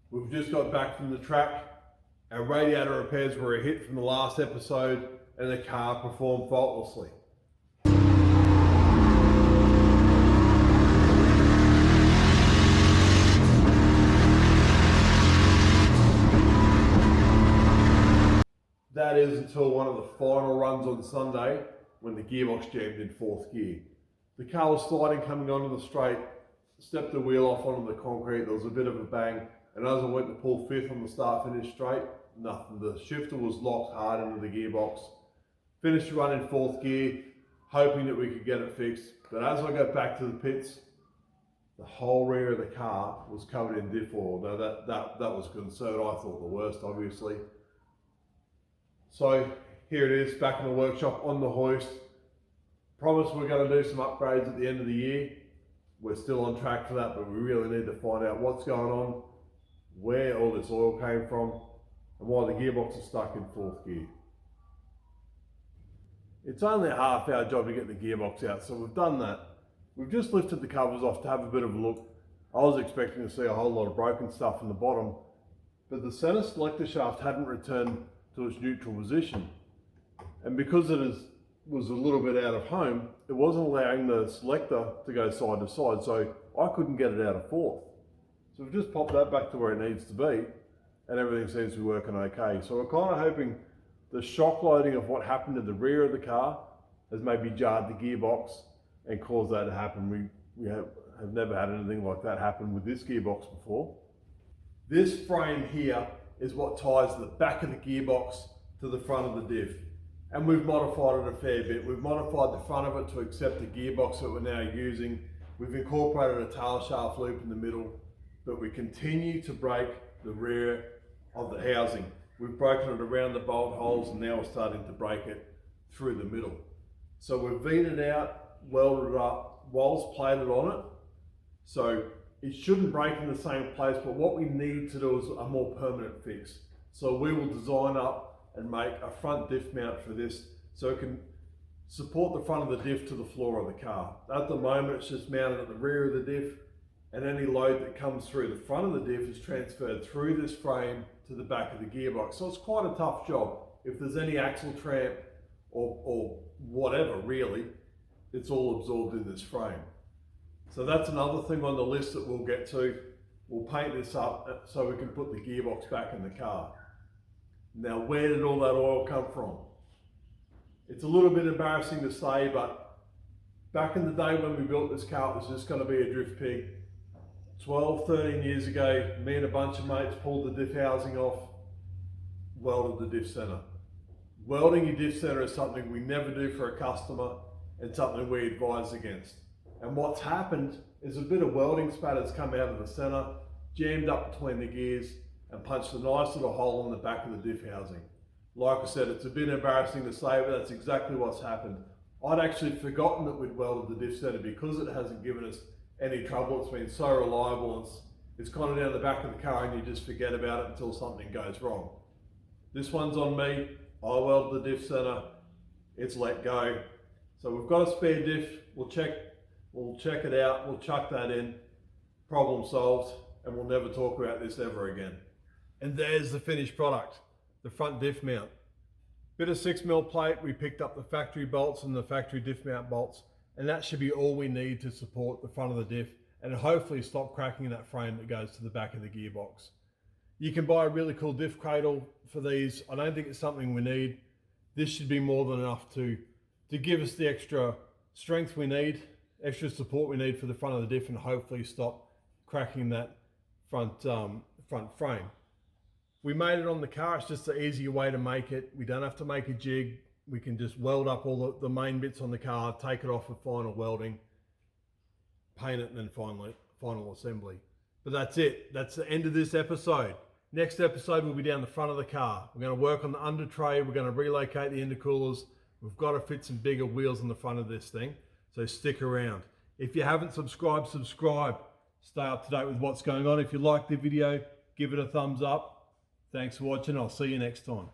We've just got back from the track. Our radiator repairs were a hit from the last episode and the car performed faultlessly. That is until one of the final runs on Sunday when the gearbox jammed in fourth gear. The car was sliding coming onto the straight, stepped the wheel off onto the concrete, there was a bit of a bang, and as I went to pull fifth on the start finish straight, nothing. The shifter was locked hard into the gearbox. Finished the run in fourth gear, hoping that we could get it fixed, but as I got back to the pits, the whole rear of the car was covered in diff oil. Now that was concerned. I thought the worst, obviously. So here it is, back in the workshop on the hoist. Promise we're going to do some upgrades at the end of the year. We're still on track for that, but we really need to find out what's going on, where all this oil came from, and why the gearbox is stuck in fourth gear. It's only a half-hour job to get the gearbox out, so we've done that. We've just lifted the covers off to have a bit of a look. I was expecting to see a whole lot of broken stuff in the bottom, but the center selector shaft hadn't returned to its neutral position. And because it was a little bit out of home, it wasn't allowing the selector to go side to side, so I couldn't get it out of fourth. So we've just popped that back to where it needs to be, and everything seems to be working okay. So we're kind of hoping the shock loading of what happened to the rear of the car has maybe jarred the gearbox and caused that to happen. We have never had anything like that happen with this gearbox before. This frame here is what ties the back of the gearbox to the front of the diff. And we've modified it a fair bit. We've modified the front of it to accept the gearbox that we're now using. We've incorporated a tail shaft loop in the middle, but we continue to break the rear of the housing. We've broken it around the bolt holes and now we're starting to break it through the middle. So we've vented it out, welded it up, walls plated on it. So it shouldn't break in the same place, but what we need to do is a more permanent fix. So we will design up and make a front diff mount for this so it can support the front of the diff to the floor of the car. At the moment it's just mounted at the rear of the diff, and any load that comes through the front of the diff is transferred through this frame to the back of the gearbox. So it's quite a tough job. If there's any axle tramp or whatever really, it's all absorbed in this frame. So that's another thing on the list that we'll get to. We'll paint this up so we can put the gearbox back in the car. Now, where did all that oil come from? It's a little bit embarrassing to say, but back in the day when we built this car, it was just going to be a drift pig. 12, 13 years ago, me and a bunch of mates pulled the diff housing off, welded the diff center. Welding your diff center is something we never do for a customer and something we advise against. And what's happened is a bit of welding spatters come out of the center, jammed up between the gears, and punched a nice little hole in the back of the diff housing. Like I said, it's a bit embarrassing to say, but that's exactly what's happened. I'd actually forgotten that we'd welded the diff center because it hasn't given us any trouble. It's been so reliable, it's kind of down the back of the car and you just forget about it until something goes wrong. This one's on me. I welded the diff center, it's let go. So we've got a spare diff, we'll check it out, we'll chuck that in, problem solved, and we'll never talk about this ever again. And there's the finished product, the front diff mount. Bit of 6mm plate, we picked up the factory bolts and the factory diff mount bolts, and that should be all we need to support the front of the diff and hopefully stop cracking that frame that goes to the back of the gearbox. You can buy a really cool diff cradle for these. I don't think it's something we need. This should be more than enough to give us the extra strength we need, extra support we need for the front of the diff, and hopefully stop cracking that front frame. We made it on the car. It's just an easier way to make it. We don't have to make a jig. We can just weld up all the main bits on the car, take it off with final welding, paint it, and then final assembly. But that's it. That's the end of this episode. Next episode will be down the front of the car. We're going to work on the under tray. We're going to relocate the intercoolers. We've got to fit some bigger wheels on the front of this thing. So stick around. If you haven't subscribed, subscribe. Stay up to date with what's going on. If you like the video, give it a thumbs up. Thanks for watching. I'll see you next time.